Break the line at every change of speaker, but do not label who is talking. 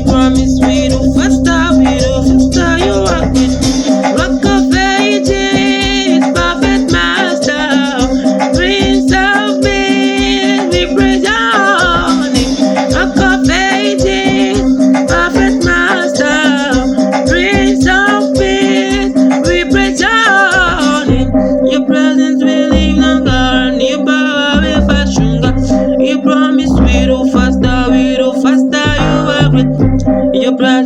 promise we do faster, you rock it. Rock of ages, perfect master, Prince of Peace, we praise your name. Rock of ages, perfect master, Prince of Peace, we praise your name. Your presence will live longer, your power will fast stronger. You promise we do faster, you are great. Your presence